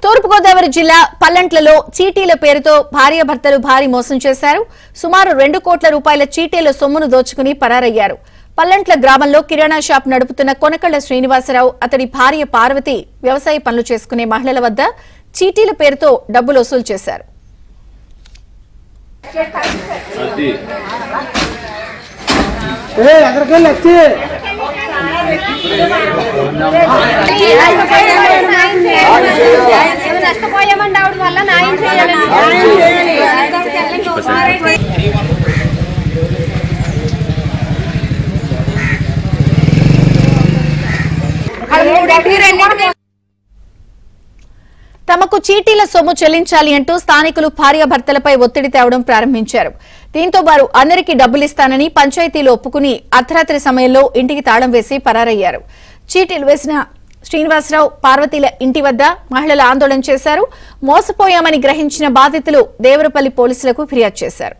తూర్పు గోదావరి జిల్లా పల్లంట్లలో చీటీల పేరుతో భార్యాభర్తలు భారీ మోసం చేశారు. సుమారు 2 కోట్ల రూపాయల చీటీల సొమ్మును దోచుకుని పరారయ్యారు. పల్లంట్ల గ్రామంలో కిరాణా షాప్ నడుపుతున్న కొనకళ్ల శ్రీనివాసరావు, అతడి భార్య పార్వతి వ్యవసాయ పనులు చేసుకునే మహిళల వద్ద చీటీల పేరుతో డబ్బులు వసూలు చేశారు. నష్టపోయామండి ఆవిడ వల్ల న్యాయం చేయాలని తమకు చీటీల సొమ్ము చెల్లించాలి అంటూ స్థానికులు భార్యాభర్తలపై ఒత్తిడి తేవడం ప్రారంభించారు. దీంతో వారు అందరికీ డబ్బులిస్తానని పంచాయతీలో ఒప్పుకుని అర్ధరాత్రి సమయంలో ఇంటికి తాళం వేసి పరారయ్యారు. చీటీలు వేసిన శ్రీనివాసరావు, పార్వతీల ఇంటి వద్ద మహిళలు ఆందోళన చేశారు. మోసపోయామని గ్రహించిన బాధితులు దేవరపల్లి పోలీసులకు ఫిర్యాదు చేశారు.